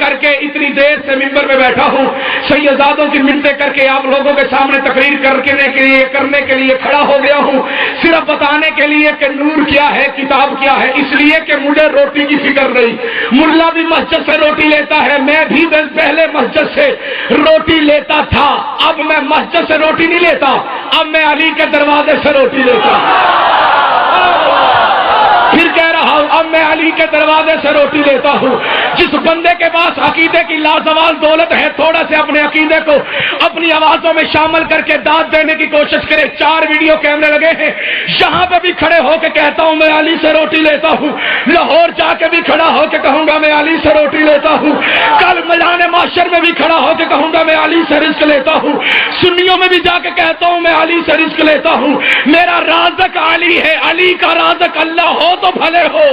کر کے اتنی دیر سے ممبر میں بیٹھا ہوں، سیدزادوں کی منتیں کر کے آپ لوگوں کے سامنے تقریر کرنے کے لیے کھڑا ہو گیا ہوں، صرف بتانے کے لیے کہ نور کیا ہے، کتاب کیا ہے، اس لیے کہ مجھے روٹی کی فکر نہیں۔ ملا بھی مسجد سے روٹی لیتا ہے، میں بھی پہلے مسجد سے روٹی لیتا تھا، اب میں مسجد سے روٹی نہیں لیتا، اب میں علی کے دروازے سے روٹی لیتا پھر کہہ رہا ہوں، اب میں علی کے دروازے سے روٹی لیتا ہوں۔ جس بندے کے پاس عقیدے کی لازوال دولت ہے، تھوڑا سے اپنے عقیدے کو اپنی آوازوں میں شامل کر کے داد دینے کی کوشش کرے۔ 4 ویڈیو کیمرے لگے ہیں، یہاں پہ بھی کھڑے ہو کے کہتا ہوں میں علی سے روٹی لیتا ہوں، لاہور جا کے بھی کھڑا ہو کے کہوں گا میں علی سے روٹی لیتا ہوں، کل میدان معاشر میں بھی کھڑا ہو کے کہوں گا میں علی سے رزق لیتا ہوں، سنیوں میں بھی جا کے کہتا ہوں میں علی سے رزق لیتا ہوں۔ میرا رازق علی ہے، علی کا رازق اللہ ہو تو بھلے ہو۔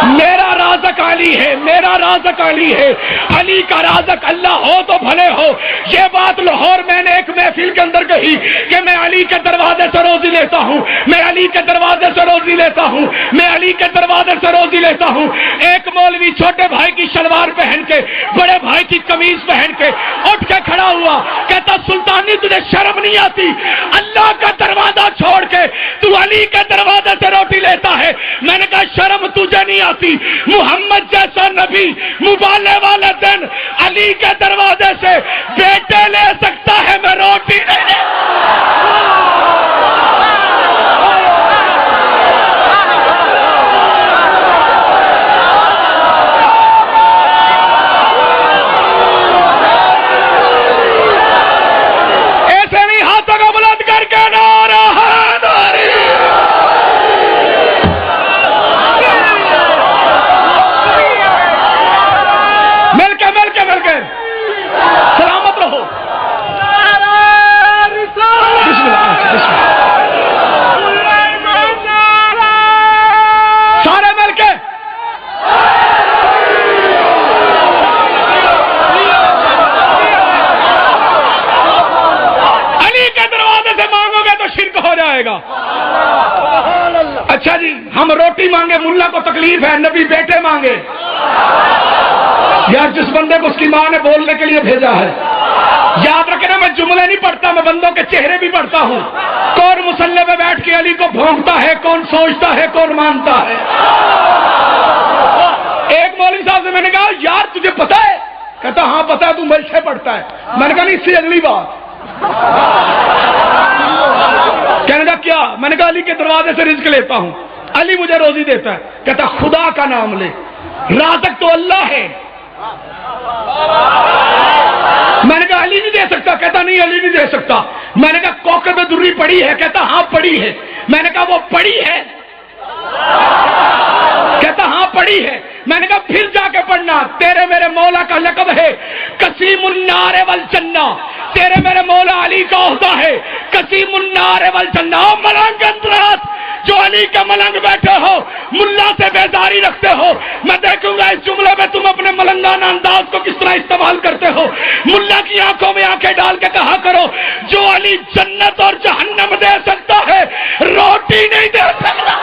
میرا رازق علی ہے، میرا رازق علی ہے، علی کا رازق اللہ ہو تو بھلے ہو۔ یہ بات لاہور میں نے ایک محفل کے اندر کہی کہ میں علی کے دروازے سے روزی لیتا ہوں، میں علی کے دروازے سے روزی لیتا ہوں، میں علی کے دروازے سے روزی لیتا ہوں۔ ایک مولوی چھوٹے بھائی کی شلوار پہن کے، بڑے بھائی کی قمیض پہن کے اٹھ کے کھڑا ہوا، کہتا سلطانی تجھے شرم نہیں آتی؟ اللہ کا دروازہ چھوڑ کے تو علی کے دروازے سے روٹی لیتا ہے۔ میں نے کہا شرم تجھے نہیں آتی؟ محمد جیسا نبی مبالے والے دن علی کے دروازے سے بیٹے لے سکتا ہے، میں روٹی نہیں لے۔ ایسے نہیں ہاتھوں کو بلند کر کے نعرہ حیدری۔ مل کے سلامت رہو۔ بسم اللہ، سارے مل کے علی کے دروازے سے مانگو گے تو شرک ہو جائے گا۔ اچھا جی، ہم روٹی مانگے، ملا کو تکلیف ہے، نبی بیٹے مانگے۔ یار جس بندے کو اس کی ماں نے بولنے کے لیے بھیجا ہے، یاد رکھنا میں جملے نہیں پڑھتا، میں بندوں کے چہرے بھی پڑھتا ہوں۔ کون مسلح میں بیٹھ کے علی کو بھونکتا ہے، کون سوچتا ہے، کون مانتا ہے۔ ایک مولوی صاحب سے میں نے کہا یار تجھے پتا ہے؟ کہتا ہاں پتا ہے، تو مجھ سے پڑھتا ہے۔ میں نے کہا نہیں، اس سے اگلی بات۔ کہنے لگا کیا؟ میں نے کہا علی کے دروازے سے رزق لیتا ہوں، علی مجھے روزی دیتا ہے۔ کہتا خدا کا نام لے، رازق تو اللہ ہے۔ میں نے کہا علی نہیں دے سکتا؟ کہتا نہیں علی نہیں دے سکتا۔ میں نے کہا کوکب دری پڑھی ہے؟ کہتا ہاں پڑھی ہے۔ میں نے کہا وہ پڑھی ہے؟ کہتا ہاں پڑھی ہے۔ میں نے کہا پھر جا کے پڑھنا، تیرے میرے مولا کا لقب ہے قسیم النار والجنہ، تیرے میرے مولا علی کا عہدہ ہے قسیم النار والجنہ۔ ملنگ اندرات جو علی کا ملنگ بیٹھے ہو، ملا سے بیزاری رکھتے ہو، میں دیکھوں گا اس جملے میں تم اپنے ملنگانہ انداز کو کس طرح استعمال کرتے ہو۔ ملا کی آنکھوں میں آنکھیں ڈال کے کہا کرو جو علی جنت اور جہنم دے سکتا ہے، روٹی نہیں دے سکتا۔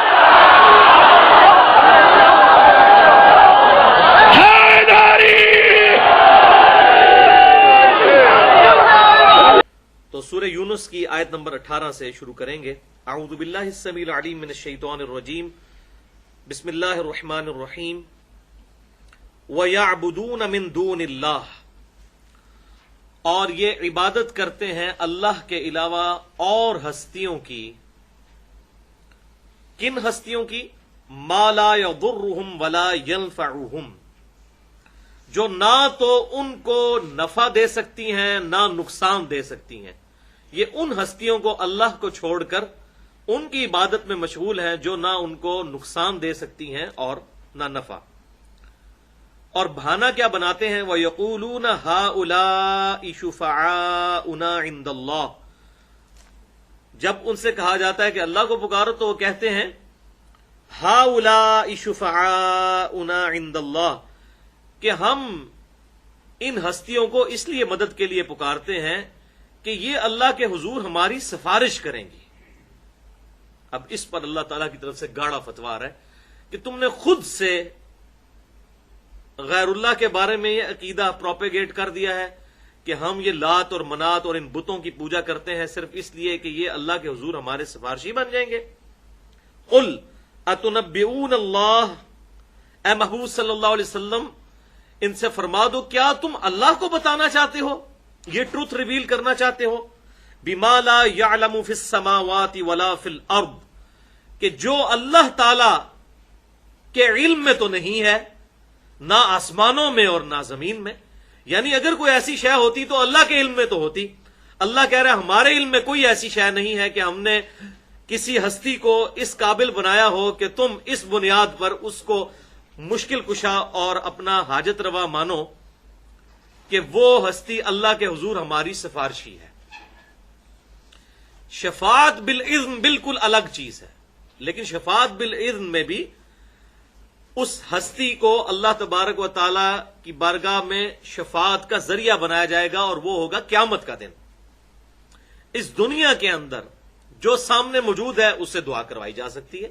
تو سورہ یونس کی آیت نمبر 18 سے شروع کریں گے۔ اعوذ باللہ السمیع العلیم من الشیطان الرجیم، بسم اللہ الرحمن الرحیم۔ وَيَعْبُدُونَ مِن دُونِ اللَّهِ، اور یہ عبادت کرتے ہیں اللہ کے علاوہ اور ہستیوں کی۔ کن ہستیوں کی؟ مَا لَا يَضُرُّهُمْ وَلَا يَنفَعُهُمْ، جو نہ تو ان کو نفع دے سکتی ہیں نہ نقصان دے سکتی ہیں۔ یہ ان ہستیوں کو اللہ کو چھوڑ کر ان کی عبادت میں مشغول ہیں جو نہ ان کو نقصان دے سکتی ہیں اور نہ نفع۔ اور بہانہ کیا بناتے ہیں؟ وَيَقُولُونَ هَؤُلَاءِ شُفَعَاؤُنَا عِندَ اللَّهِ، جب ان سے کہا جاتا ہے کہ اللہ کو پکارو تو وہ کہتے ہیں هَؤُلَاءِ شُفَعَاؤُنَا عِندَ اللَّهِ، کہ ہم ان ہستیوں کو اس لیے مدد کے لیے پکارتے ہیں کہ یہ اللہ کے حضور ہماری سفارش کریں گی۔ اب اس پر اللہ تعالیٰ کی طرف سے گاڑا فتوار ہے کہ تم نے خود سے غیر اللہ کے بارے میں یہ عقیدہ پروپیگیٹ کر دیا ہے کہ ہم یہ لات اور منات اور ان بتوں کی پوجا کرتے ہیں صرف اس لیے کہ یہ اللہ کے حضور ہمارے سفارشی بن جائیں گے. قل اتنبئون اللہ، اے محبوب صلی اللہ علیہ وسلم ان سے فرما دو کیا تم اللہ کو بتانا چاہتے ہو، یہ ٹروتھ ریویل کرنا چاہتے ہو، بما لا يعلم فی السماوات ولا فی الارض، کہ جو اللہ تعالی کے علم میں تو نہیں ہے، نہ آسمانوں میں اور نہ زمین میں. یعنی اگر کوئی ایسی شے ہوتی تو اللہ کے علم میں تو ہوتی. اللہ کہہ رہا ہے ہمارے علم میں کوئی ایسی شے نہیں ہے کہ ہم نے کسی ہستی کو اس قابل بنایا ہو کہ تم اس بنیاد پر اس کو مشکل کشا اور اپنا حاجت روا مانو کہ وہ ہستی اللہ کے حضور ہماری سفارشی ہے. شفاعت بالاذن بالکل الگ چیز ہے، لیکن شفاعت بالاذن میں بھی اس ہستی کو اللہ تبارک و تعالی کی بارگاہ میں شفاعت کا ذریعہ بنایا جائے گا، اور وہ ہوگا قیامت کا دن. اس دنیا کے اندر جو سامنے موجود ہے اس سے دعا کروائی جا سکتی ہے.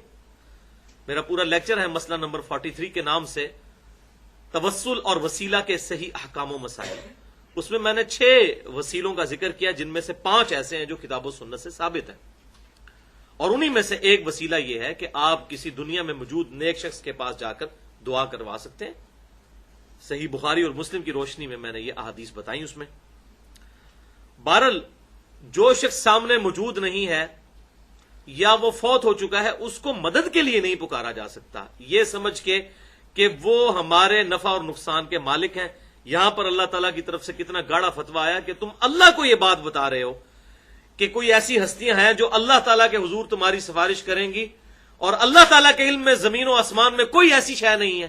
میرا پورا لیکچر ہے مسئلہ نمبر 43 کے نام سے توسل اور وسیلہ کے صحیح احکام و مسائل. اس میں نے 6 وسیلوں کا ذکر کیا، جن میں سے 5 ایسے ہیں جو کتاب و سنت سے ثابت ہیں، اور انہی میں سے ایک وسیلہ یہ ہے کہ آپ کسی دنیا میں موجود نیک شخص کے پاس جا کر دعا کروا سکتے ہیں. صحیح بخاری اور مسلم کی روشنی میں نے یہ احادیث بتائی. اس میں بہرحال جو شخص سامنے موجود نہیں ہے یا وہ فوت ہو چکا ہے اس کو مدد کے لیے نہیں پکارا جا سکتا، یہ سمجھ کے کہ وہ ہمارے نفع اور نقصان کے مالک ہیں. یہاں پر اللہ تعالیٰ کی طرف سے کتنا گاڑا فتویٰ آیا کہ تم اللہ کو یہ بات بتا رہے ہو کہ کوئی ایسی ہستیاں ہیں جو اللہ تعالیٰ کے حضور تمہاری سفارش کریں گی، اور اللہ تعالیٰ کے علم میں زمین و آسمان میں کوئی ایسی شے نہیں ہے.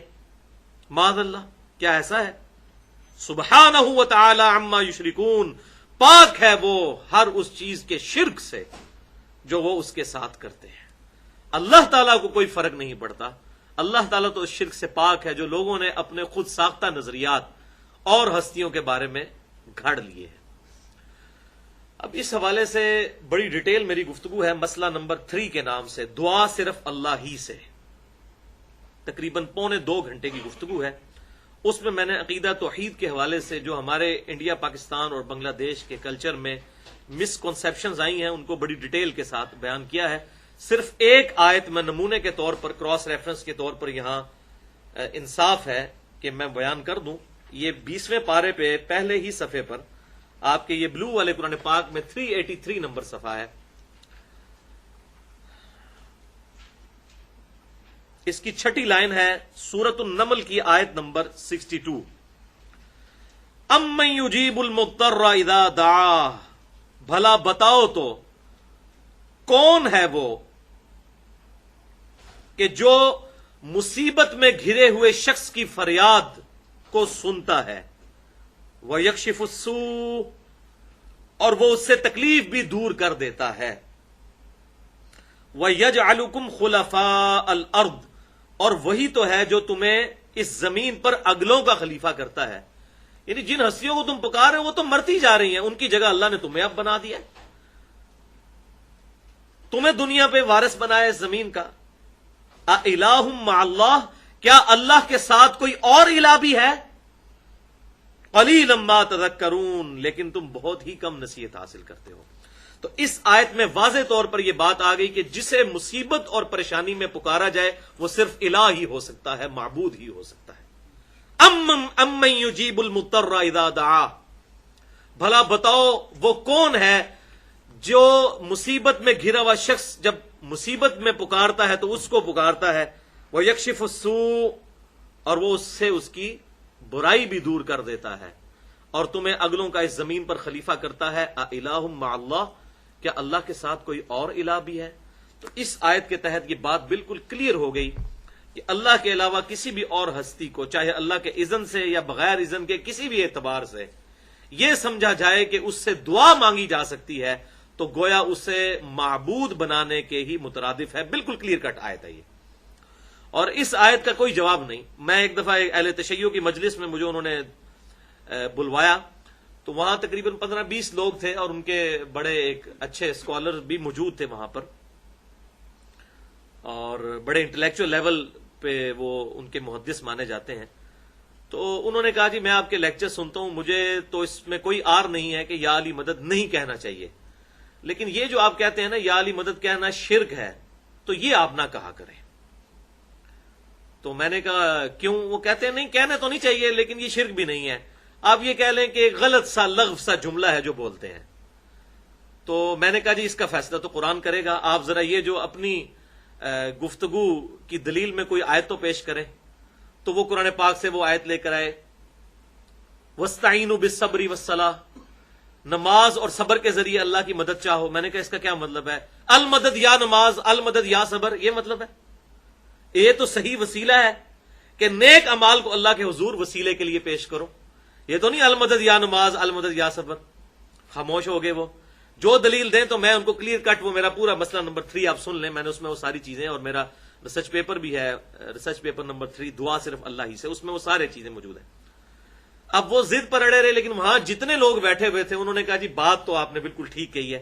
معاذ اللہ، کیا ایسا ہے؟ سبحانہ و تعالی عما یشرکون، پاک ہے وہ ہر اس چیز کے شرک سے جو وہ اس کے ساتھ کرتے ہیں. اللہ تعالیٰ کو کوئی فرق نہیں پڑتا. اللہ تعالیٰ تو اس شرک سے پاک ہے جو لوگوں نے اپنے خود ساختہ نظریات اور ہستیوں کے بارے میں گھڑ لیے ہیں. اب اس حوالے سے بڑی ڈیٹیل میری گفتگو ہے مسئلہ نمبر 3 کے نام سے، دعا صرف اللہ ہی سے. تقریباً 2.25 گھنٹے کی گفتگو ہے. اس میں نے عقیدہ توحید کے حوالے سے جو ہمارے انڈیا، پاکستان اور بنگلہ دیش کے کلچر میں مس کنسیپشنز آئی ہیں ان کو بڑی ڈیٹیل کے ساتھ بیان کیا ہے. صرف ایک آیت میں نمونے کے طور پر، کراس ریفرنس کے طور پر یہاں انصاف ہے کہ میں بیان کر دوں. یہ 20ویں پارے پہ پہلے ہی صفحے پر آپ کے یہ بلو والے قرآن پاک میں 383 نمبر صفحہ ہے. اس کی 6ٹھی لائن ہے سورۃ النمل کی آیت نمبر 62. امن یجیب المضطر اذا دعاہ، بھلا بتاؤ تو کون ہے وہ کہ جو مصیبت میں گھرے ہوئے شخص کی فریاد کو سنتا ہے، وَيَكْشِفُ السُّوءَ، اور وہ اس سے تکلیف بھی دور کر دیتا ہے، وَيَجْعَلُكُمْ خُلَفَاءَ الْأَرْضِ، اور وہی تو ہے جو تمہیں اس زمین پر اگلوں کا خلیفہ کرتا ہے. یعنی جن ہستیوں کو تم پکار رہے ہو وہ تو مرتی جا رہی ہیں، ان کی جگہ اللہ نے تمہیں اب بنا دیا، تمہیں دنیا پہ وارث بنایا اس زمین کا. اِلَٰهٌ مَّعَ اللَّهِ، کیا اللہ کے ساتھ کوئی اور الہ بھی ہے؟ قَلِيلًا مَّا تَذَكَّرُونَ، لیکن تم بہت ہی کم نصیحت حاصل کرتے ہو. تو اس آیت میں واضح طور پر یہ بات آ گئی کہ جسے مصیبت اور پریشانی میں پکارا جائے وہ صرف الہ ہی ہو سکتا ہے، معبود ہی ہو سکتا ہے. امن یجیب المضطر اذا دعا، بھلا بتاؤ وہ کون ہے جو مصیبت میں گھرا ہوا شخص جب مصیبت میں پکارتا ہے تو اس کو پکارتا ہے، وَيَكْشِفُ السُّوءَ، اور وہ اس سے اس کی برائی بھی دور کر دیتا ہے، اور تمہیں اگلوں کا اس زمین پر خلیفہ کرتا ہے. اِلَٰهٌ مَّعَ اللَّهِ، کیا اللہ کے ساتھ کوئی اور الہ بھی ہے؟ تو اس آیت کے تحت یہ بات بالکل کلیئر ہو گئی کہ اللہ کے علاوہ کسی بھی اور ہستی کو، چاہے اللہ کے اذن سے یا بغیر اذن کے کسی بھی اعتبار سے یہ سمجھا جائے کہ اس سے دعا مانگی جا سکتی ہے تو گویا اسے معبود بنانے کے ہی مترادف ہے. بالکل کلیئر کٹ آیت ہے یہ، اور اس آیت کا کوئی جواب نہیں. میں ایک دفعہ اہل تشیع کی مجلس میں مجھے انہوں نے بلوایا تو وہاں تقریباً 15-20 لوگ تھے، اور ان کے بڑے ایک اچھے اسکالر بھی موجود تھے وہاں پر، اور بڑے انٹلیکچوئل لیول پہ وہ ان کے محدث مانے جاتے ہیں. تو انہوں نے کہا جی میں آپ کے لیکچر سنتا ہوں، مجھے تو اس میں کوئی آر نہیں ہے کہ یا علی مدد نہیں کہنا چاہیے، لیکن یہ جو آپ کہتے ہیں نا یا علی مدد کہنا شرک ہے، تو یہ آپ نہ کہا کریں۔ تو میں نے کہا کیوں؟ وہ کہتے ہیں نہیں کہنا تو نہیں چاہیے لیکن یہ شرک بھی نہیں ہے، آپ یہ کہہ لیں کہ غلط سا لغو سا جملہ ہے جو بولتے ہیں۔ تو میں نے کہا جی اس کا فیصلہ تو قرآن کرے گا، آپ ذرا یہ جو اپنی گفتگو کی دلیل میں کوئی آیت تو پیش کریں۔ تو وہ قرآن پاک سے وہ آیت لے کر آئے، وَاسْتَعِينُوا بِالصَّبْرِ وَالصَّلَاةِ، نماز اور صبر کے ذریعے اللہ کی مدد چاہو۔ میں نے کہا اس کا کیا مطلب ہے؟ المدد یا نماز، المدد یا صبر، یہ مطلب ہے؟ یہ تو صحیح وسیلہ ہے کہ نیک اعمال کو اللہ کے حضور وسیلے کے لیے پیش کرو، یہ تو نہیں المدد یا نماز المدد یا صبر۔ خاموش ہو گئے وہ، جو دلیل دیں تو میں ان کو کلیئر کٹ، وہ میرا پورا مسئلہ نمبر 3 آپ سن لیں، میں نے اس میں وہ ساری چیزیں، اور میرا ریسرچ پیپر بھی ہے، ریسرچ پیپر نمبر 3 دعا صرف اللہ ہی سے، اس میں وہ سارے چیزیں موجود ہیں۔ اب وہ ضد پر اڑے رہے، لیکن وہاں جتنے لوگ بیٹھے ہوئے تھے انہوں نے کہا جی بات تو آپ نے بالکل ٹھیک کہی ہے،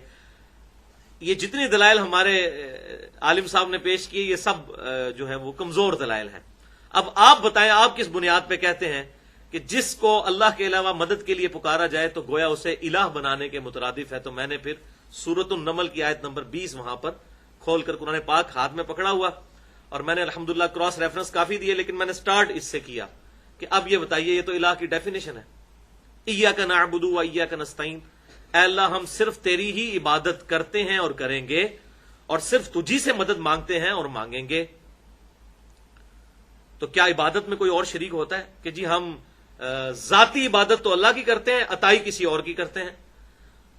یہ جتنی دلائل ہمارے عالم صاحب نے پیش کی یہ سب جو ہے وہ کمزور دلائل ہیں۔ اب آپ بتائیں آپ کس بنیاد پہ کہتے ہیں کہ جس کو اللہ کے علاوہ مدد کے لیے پکارا جائے تو گویا اسے الہ بنانے کے مترادف ہے؟ تو میں نے پھر سورۃ النمل کی آیت نمبر 20 وہاں پر کھول کر قرآن پاک ہاتھ میں پکڑا ہوا، اور میں نے الحمدللہ کراس ریفرنس کافی دیے، لیکن میں نے سٹارٹ اس سے کیا کہ اب یہ بتائیے یہ تو الہ کی ڈیفینیشن ہے، ایاک نعبد و ایاک نستعین، اے اللہ ہم صرف تیری ہی عبادت کرتے ہیں اور کریں گے، اور صرف تجھی سے مدد مانگتے ہیں اور مانگیں گے۔ تو کیا عبادت میں کوئی اور شریک ہوتا ہے کہ جی ہم ذاتی عبادت تو اللہ کی کرتے ہیں، عطائی کسی اور کی کرتے ہیں؟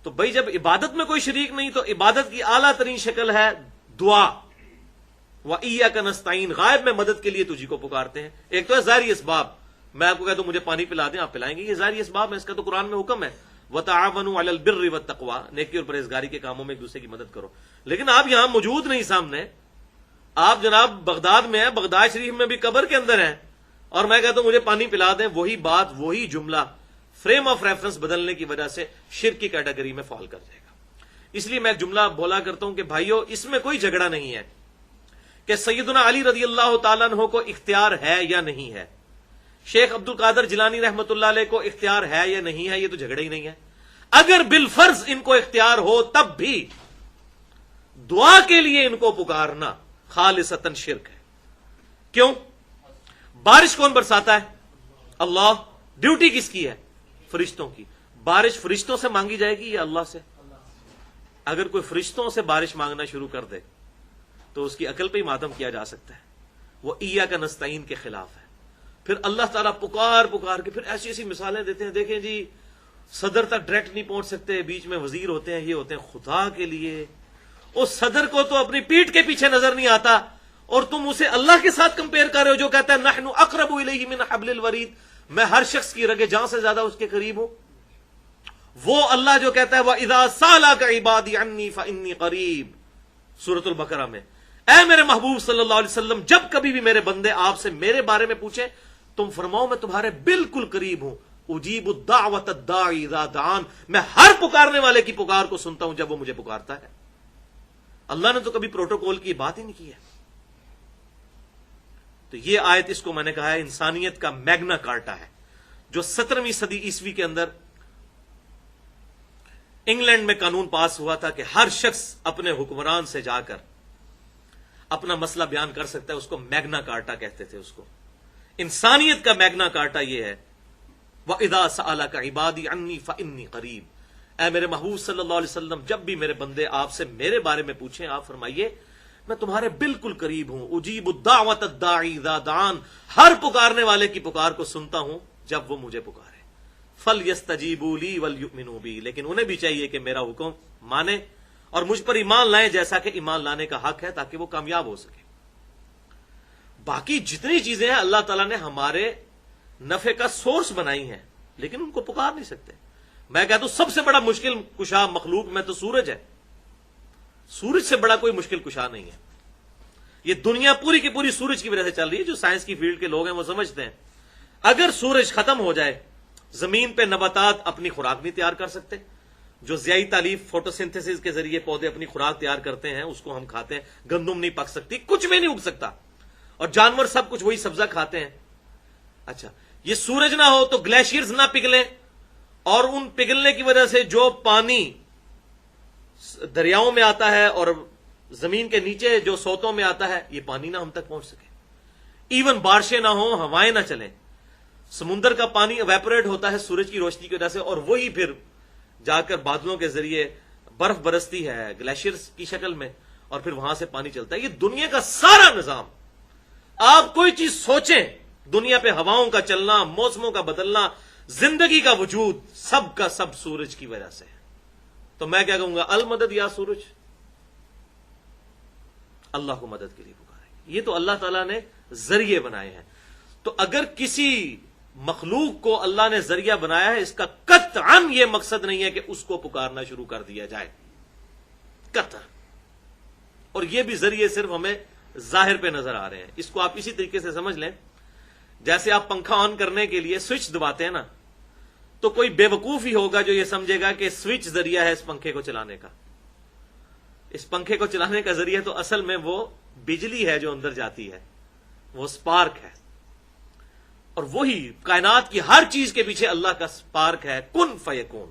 تو بھائی جب عبادت میں کوئی شریک نہیں تو عبادت کی اعلیٰ ترین شکل ہے دعا، وَإِيَّاكَ نَسْتَعِينُ، غائب میں مدد کے لیے تجھی کو پکارتے ہیں۔ ایک تو ہے ظاہری اسباب، میں آپ کو کہتا ہوں مجھے پانی پلا دیں آپ پلائیں گے، یہ ظاہری اسباب ہے، اس کا تو قرآن میں حکم ہے وَتَعَاوَنُوا عَلَى الْبِرِّ وَالتَّقْوَىٰ، نیکی اور پرہیزگاری کے کاموں میں ایک دوسرے کی مدد کرو۔ لیکن آپ یہاں موجود نہیں سامنے، آپ جناب بغداد میں ہیں، بغداد شریف میں بھی قبر کے اندر ہیں، اور میں کہتا ہوں مجھے پانی پلا دیں، وہی بات وہی جملہ فریم آف ریفرنس بدلنے کی وجہ سے شرک کی کیٹیگری میں فال کر جائے گا۔ اس لیے میں ایک جملہ بولا کرتا ہوں کہ بھائیو اس میں کوئی جھگڑا نہیں ہے کہ سیدنا علی رضی اللہ تعالیٰ عنہ کو اختیار ہے یا نہیں ہے، شیخ عبد القادر جیلانی رحمۃ اللہ علیہ کو اختیار ہے یا نہیں ہے، یہ تو جھگڑا ہی نہیں ہے۔ اگر بالفرض ان کو اختیار ہو تب بھی دعا کے لیے ان کو پکارنا خالصتاً شرک ہے۔ کیوں؟ بارش کون برساتا ہے؟ اللہ۔ ڈیوٹی کس کی ہے؟ فرشتوں کی۔ بارش فرشتوں سے مانگی جائے گی یا اللہ سے؟ اگر کوئی فرشتوں سے بارش مانگنا شروع کر دے تو اس کی عقل پہ ہی ماتم کیا جا سکتا ہے، وہ ایاک نستعین کے خلاف ہے۔ پھر اللہ تعالیٰ پکار پکار کے پھر ایسی ایسی مثالیں دیتے ہیں، دیکھیں جی صدر تک ڈائریکٹ نہیں پہنچ سکتے، بیچ میں وزیر ہوتے ہیں، یہ ہوتے ہیں، خدا کے لیے اس صدر کو تو اپنی پیٹھ کے پیچھے نظر نہیں آتا، اور تم اسے اللہ کے ساتھ کمپیئر کر رہے ہو جو کہتا ہے نحن اقرب الیہ من حبل الورید، میں ہر شخص کی رگ جان سے زیادہ اس کے قریب ہوں۔ وہ اللہ جو کہتا ہے وَإِذَا سَأَلَكَ عِبَادِي عَنِّي فَإِنِّي قَرِيبٌ، سورۃ البقرہ میں، اے میرے محبوب صلی اللہ علیہ وسلم جب کبھی بھی میرے بندے آپ سے میرے بارے میں پوچھیں تم فرماؤ میں تمہارے بالکل قریب ہوں، اجیب الدعوۃ الداعی اذا دعان، میں ہر پکارنے والے کی پکار کو سنتا ہوں جب وہ مجھے پکارتا ہے۔ اللہ نے تو کبھی پروٹوکول کی بات ہی نہیں کی ہے۔ تو یہ آیت، اس کو میں نے کہا ہے انسانیت کا میگنا کارٹا ہے، جو 17ویں صدی عیسوی کے اندر انگلینڈ میں قانون پاس ہوا تھا کہ ہر شخص اپنے حکمران سے جا کر اپنا مسئلہ بیان کر سکتا ہے، اس کو میگنا کارٹا کہتے تھے۔ اس کو انسانیت کا میگنا کارٹا یہ ہے وَإِذَا سَأَلَكَ عِبَادِي عَنِّي فَإِنِّي قَرِيبٌ، اے میرے محبوب صلی اللہ علیہ وسلم جب بھی میرے بندے آپ سے میرے بارے میں پوچھیں آپ فرمائیے میں تمہارے بالکل قریب ہوں، اجیب الدعوۃ الداعی اذا دعان، ہر پکارنے والے کی پکار کو سنتا ہوں جب وہ مجھے پکارے۔ فَلْيَسْتَجِيبُوا لِي وَلْيُؤْمِنُوا بِي، لیکن انہیں بھی چاہیے کہ میرا حکم مانے اور مجھ پر ایمان لائیں جیسا کہ ایمان لانے کا حق ہے، تاکہ وہ کامیاب ہو سکے۔ باقی جتنی چیزیں ہیں اللہ تعالیٰ نے ہمارے نفع کا سورس بنائی ہیں، لیکن ان کو پکار نہیں سکتے۔ میں کہتا ہوں سب سے بڑا مشکل کشا مخلوق میں تو سورج ہے، سورج سے بڑا کوئی مشکل کشا نہیں ہے۔ یہ دنیا پوری کی پوری سورج کی وجہ سے چل رہی ہے۔ جو سائنس کی فیلڈ کے لوگ ہیں وہ سمجھتے ہیں اگر سورج ختم ہو جائے زمین پہ نباتات اپنی خوراک نہیں تیار کر سکتے، جو ضیائی تالیف فوٹوسنتھسس کے ذریعے پودے اپنی خوراک تیار کرتے ہیں اس کو ہم کھاتے ہیں، گندم نہیں پک سکتی، کچھ بھی نہیں اگ سکتا، اور جانور سب کچھ وہی سبزہ کھاتے ہیں۔ اچھا یہ سورج نہ ہو تو گلیشیئرز نہ پگھلیں، اور ان پگھلنے کی وجہ سے جو پانی دریاؤں میں آتا ہے اور زمین کے نیچے جو سوتوں میں آتا ہے، یہ پانی نہ ہم تک پہنچ سکے، ایون بارشیں نہ ہوں، ہوائیں نہ چلیں، سمندر کا پانی ایویپوریٹ ہوتا ہے سورج کی روشنی کی وجہ سے، اور وہی پھر جا کر بادلوں کے ذریعے برف برستی ہے گلیشیئرز کی شکل میں، اور پھر وہاں سے پانی چلتا ہے۔ یہ دنیا کا سارا نظام، آپ کوئی چیز سوچیں، دنیا پہ ہواؤں کا چلنا، موسموں کا بدلنا، زندگی کا وجود، سب کا سب سورج کی وجہ سے ہے۔ تو میں کیا کہوں گا، المدد یا سورج، اللہ کو مدد کے لیے پکاریں۔ یہ تو اللہ تعالیٰ نے ذریعے بنائے ہیں، تو اگر کسی مخلوق کو اللہ نے ذریعہ بنایا ہے، اس کا قطعاً یہ مقصد نہیں ہے کہ اس کو پکارنا شروع کر دیا جائے، قطعاً۔ اور یہ بھی ذریعے صرف ہمیں ظاہر پہ نظر آ رہے ہیں۔ اس کو آپ اسی طریقے سے سمجھ لیں، جیسے آپ پنکھا آن کرنے کے لیے سوئچ دباتے ہیں نا، تو کوئی بے وقوف ہی ہوگا جو یہ سمجھے گا کہ سوئچ ذریعہ ہے اس پنکھے کو چلانے کا۔ اس پنکھے کو چلانے کا ذریعہ تو اصل میں وہ بجلی ہے جو اندر جاتی ہے، وہ سپارک ہے، اور وہی کائنات کی ہر چیز کے پیچھے اللہ کا سپارک ہے، کن فیکون۔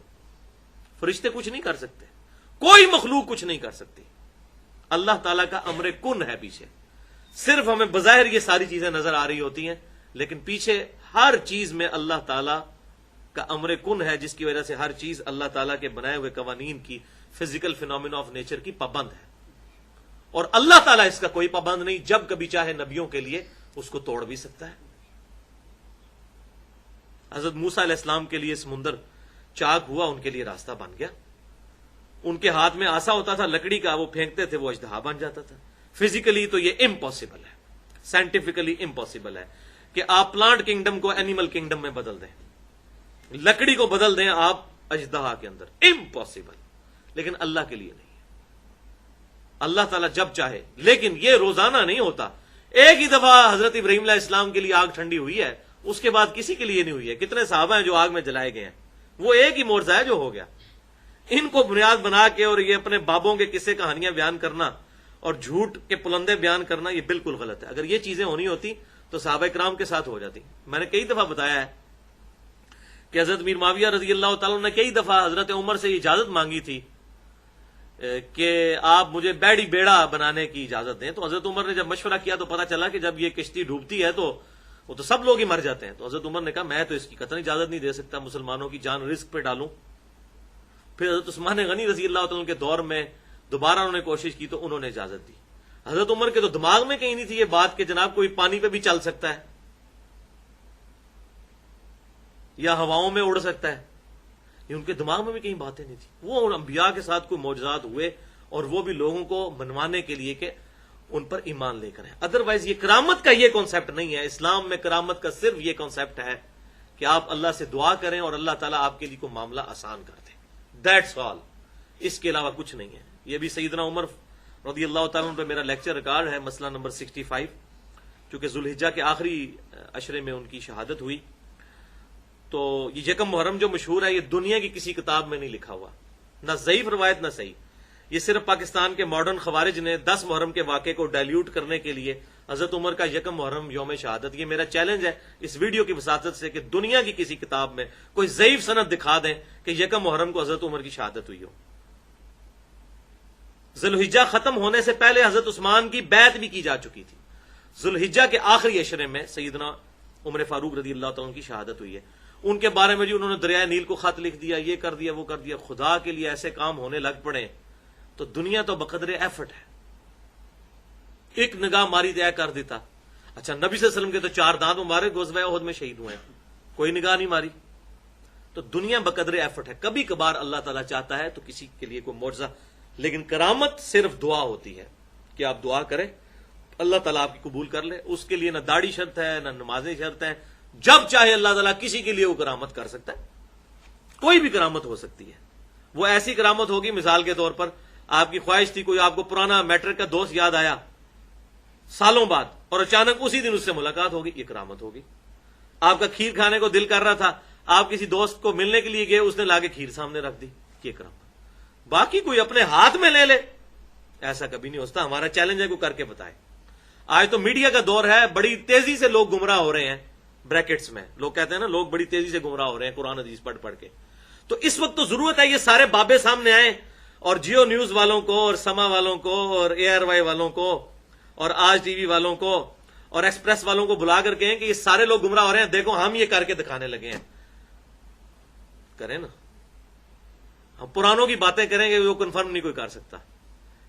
فرشتے کچھ نہیں کر سکتے، کوئی مخلوق کچھ نہیں کر سکتی، اللہ تعالیٰ کا امر کن ہے پیچھے۔ صرف ہمیں بظاہر یہ ساری چیزیں نظر آ رہی ہوتی ہیں، لیکن پیچھے ہر چیز میں اللہ تعالیٰ کا امر کن ہے، جس کی وجہ سے ہر چیز اللہ تعالیٰ کے بنائے ہوئے قوانین کی، فزیکل فینومینا آف نیچر کی پابند ہے، اور اللہ تعالیٰ اس کا کوئی پابند نہیں، جب کبھی چاہے نبیوں کے لیے اس کو توڑ بھی سکتا ہے۔ حضرت موسیٰ علیہ السلام کے لیے سمندر چاک ہوا، ان کے لیے راستہ بن گیا۔ ان کے ہاتھ میں آسا ہوتا تھا لکڑی کا، وہ پھینکتے تھے، وہ اژدہا بن جاتا تھا۔ فزیکلی تو یہ امپاسبل ہے، سائنٹیفکلی امپاسبل ہے کہ آپ پلانٹ کنگڈم کو اینیمل کنگڈم میں بدل دیں، لکڑی کو بدل دیں آپ اژدہا کے اندر، امپاسبل، لیکن اللہ کے لیے نہیں ہے۔ اللہ تعالیٰ جب چاہے، لیکن یہ روزانہ نہیں ہوتا۔ ایک ہی دفعہ حضرت ابراہیم علیہ السلام کے لیے آگ ٹھنڈی ہوئی ہے، اس کے بعد کسی کے لیے نہیں ہوئی ہے۔ کتنے صحابہ ہیں جو آگ میں جلائے گئے ہیں، وہ ایک ہی معجزہ ہے جو ہو گیا۔ ان کو بنیاد بنا کے اور یہ اپنے بابوں کے قصے کہانیاں بیان کرنا اور جھوٹ کے پلندے بیان کرنا، یہ بالکل غلط ہے۔ اگر یہ چیزیں ہونی ہوتی تو صحابہ کرام کے ساتھ ہو جاتی۔ میں نے کئی دفعہ بتایا ہے کہ حضرت میر معاویہ رضی اللہ تعالیٰ نے کئی دفعہ حضرت عمر سے اجازت مانگی تھی کہ آپ مجھے بیڑی بیڑا بنانے کی اجازت دیں، تو حضرت عمر نے جب مشورہ کیا تو پتا چلا کہ جب یہ کشتی ڈوبتی ہے تو وہ تو سب لوگ ہی مر جاتے ہیں۔ تو حضرت عمر نے کہا میں تو اس کی قطعاً اجازت نہیں دے سکتا، مسلمانوں کی جان رسک پہ ڈالوں۔ پھر حضرت عثمان غنی رضی اللہ تعالیٰ کے دور میں دوبارہ انہوں نے کوشش کی تو انہوں نے اجازت دی۔ حضرت عمر کے تو دماغ میں کہیں نہیں تھی یہ بات کہ جناب کوئی پانی پہ بھی چل سکتا ہے یا ہواؤں میں اڑ سکتا ہے، یہ ان کے دماغ میں بھی کہیں باتیں نہیں تھی۔ وہ انبیاء کے ساتھ کوئی معجزات ہوئے، اور وہ بھی لوگوں کو منوانے کے لیے کہ ان پر ایمان لے کر ہیں۔ ادروائز یہ کرامت کا یہ کانسیپٹ نہیں ہے۔ اسلام میں کرامت کا صرف یہ کانسیپٹ ہے کہ آپ اللہ سے دعا کریں اور اللہ تعالیٰ آپ کے لیے کوئی معاملہ آسان کر دے، دیٹس آل، اس کے علاوہ کچھ نہیں ہے۔ یہ بھی سیدنا عمر رضی اللہ تعالیٰ عنہ پہ میرا لیکچر ریکارڈ ہے، مسئلہ نمبر 65، چونکہ ذوالحجہ کے آخری عشرے میں ان کی شہادت ہوئی۔ تو یہ یکم محرم جو مشہور ہے، یہ دنیا کی کسی کتاب میں نہیں لکھا ہوا، نہ ضعیف روایت نہ صحیح۔ یہ صرف پاکستان کے ماڈرن خوارج نے 10 محرم کے واقعے کو ڈائلیوٹ کرنے کے لیے حضرت عمر کا یکم محرم یوم شہادت، یہ میرا چیلنج ہے اس ویڈیو کی وساطت سے کہ دنیا کی کسی کتاب میں کوئی ضعیف سند دکھا دیں کہ یکم محرم کو حضرت عمر کی شہادت ہوئی ہو۔ ذوالحجہ ختم ہونے سے پہلے حضرت عثمان کی بیعت بھی کی جا چکی تھی۔ ذوالحجہ کے آخری عشرے میں سیدنا عمر فاروق رضی اللہ تعالیٰ عنہ کی شہادت ہوئی ہے۔ ان کے بارے میں جو انہوں نے دریائے نیل کو خط لکھ دیا، یہ کر دیا وہ کر دیا، خدا کے لیے ایسے کام ہونے لگ پڑے تو دنیا تو بقدر ایفٹ ہے، ایک نگاہ ماری دیا کر دیتا۔ اچھا نبی صلی اللہ علیہ وسلم کے تو 4 دانت مبارک غزوہ احد میں شہید ہوئے ہیں، کوئی نگاہ نہیں ماری۔ تو دنیا بقدر ایفٹ ہے، کبھی کبھار اللہ تعالیٰ چاہتا ہے تو کسی کے لیے کوئی معجزہ، لیکن کرامت صرف دعا ہوتی ہے کہ آپ دعا کریں اللہ تعالیٰ آپ کی قبول کر لے۔ اس کے لیے نہ داڑھی شرط ہے نہ نمازیں شرط ہیں، جب چاہے اللہ تعالیٰ کسی کے لیے وہ کرامت کر سکتا ہے، کوئی بھی کرامت ہو سکتی ہے۔ وہ ایسی کرامت ہوگی، مثال کے طور پر آپ کی خواہش تھی، کوئی آپ کو پرانا میٹرک کا دوست یاد آیا سالوں بعد اور اچانک اسی دن اس سے ملاقات ہوگی، یہ کرامت ہوگی۔ آپ کا کھیر کھانے کو دل کر رہا تھا، آپ کسی دوست کو ملنے کے لیے گئے، اس نے لا کے کھیر سامنے رکھ دی، یہ کرامت۔ باقی کوئی اپنے ہاتھ میں لے لے ایسا کبھی نہیں ہوتا۔ ہمارا چیلنج ہے کوئی کر کے بتائے۔ آج تو میڈیا کا دور ہے، بڑی تیزی سے لوگ گمراہ ہو رہے ہیں، بریکٹس میں لوگ کہتے ہیں نا لوگ بڑی تیزی سے گمراہ ہو رہے ہیں قرآن حدیث پڑھ پڑھ کے. تو اس وقت تو ضرورت ہے یہ سارے بابے سامنے آئیں اور جیو نیوز والوں کو اور سما والوں کو اور اے آر وائی والوں کو اور آج ٹی وی والوں کو اور ایکسپریس والوں کو بلا کر کہیں کہ یہ سارے لوگ گمراہ ہو رہے ہیں، دیکھو ہم یہ کر کے دکھانے لگے ہیں. کریں نا، ہم پرانوں کی باتیں کریں گے وہ کنفرم نہیں کوئی کر سکتا،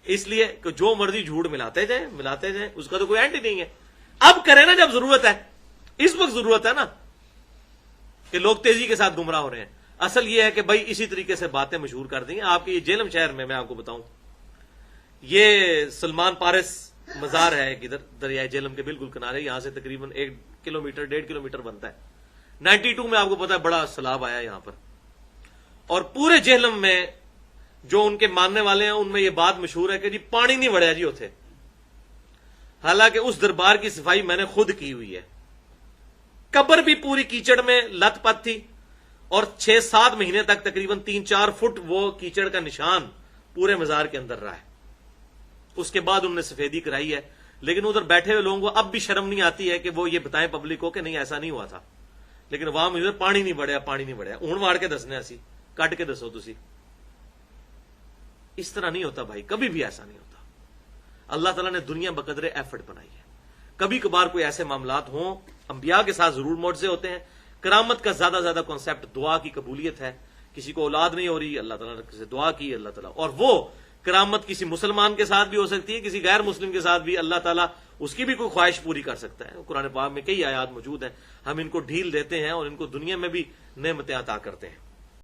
اس لیے کہ جو مرضی جھوٹ ملاتے جائیں اس کا تو کوئی اینڈ ہی نہیں ہے. اب کریں نا جب ضرورت ہے، اس وقت ضرورت ہے نا کہ لوگ تیزی کے ساتھ گمراہ ہو رہے ہیں. اصل یہ ہے کہ بھائی اسی طریقے سے باتیں مشہور کر دیں. آپ کے یہ جیلم شہر میں آپ کو بتاؤں، یہ سلمان پارس مزار ہے ایک ادھر دریائے جیلم کے بالکل کنارے، یہاں سے تقریباً 1 کلومیٹر 1.5 کلومیٹر بنتا ہے. 92 میں آپ کو پتا ہے بڑا سیلاب آیا یہاں پر، اور پورے جہلم میں جو ان کے ماننے والے ہیں ان میں یہ بات مشہور ہے کہ جی پانی نہیں وڑیا جی اتنے. حالانکہ اس دربار کی صفائی میں نے خود کی ہوئی ہے. قبر بھی پوری کیچڑ میں لت پت تھی اور 6-7 مہینے تک تقریباً 3-4 فٹ وہ کیچڑ کا نشان پورے مزار کے اندر رہا ہے. اس کے بعد انہوں نے سفیدی کرائی ہے، لیکن ادھر بیٹھے ہوئے لوگوں کو اب بھی شرم نہیں آتی ہے کہ وہ یہ بتائیں پبلک کو کہ نہیں ایسا نہیں ہوا تھا. لیکن وہاں مجھے پانی نہیں بڑھیا اون واڑ کے دسنے اسی کٹ کے دسو تسی. اس طرح نہیں ہوتا بھائی، کبھی بھی ایسا نہیں ہوتا. اللہ تعالیٰ نے دنیا بقدر ایفرٹ بنائی ہے. کبھی کبھار کوئی ایسے معاملات ہوں، انبیاء کے ساتھ ضرور معجزے ہوتے ہیں. کرامت کا زیادہ کانسیپٹ دعا کی قبولیت ہے. کسی کو اولاد نہیں ہو رہی، اللہ تعالیٰ نے سے دعا کی، اللہ تعالیٰ، اور وہ کرامت کسی مسلمان کے ساتھ بھی ہو سکتی ہے، کسی غیر مسلم کے ساتھ بھی اللہ تعالیٰ اس کی بھی کوئی خواہش پوری کر سکتا ہے. قرآن پاک میں کئی آیات موجود ہیں، ہم ان کو ڈھیل دیتے ہیں اور ان کو دنیا میں بھی نعمتیں عطا کرتے ہیں.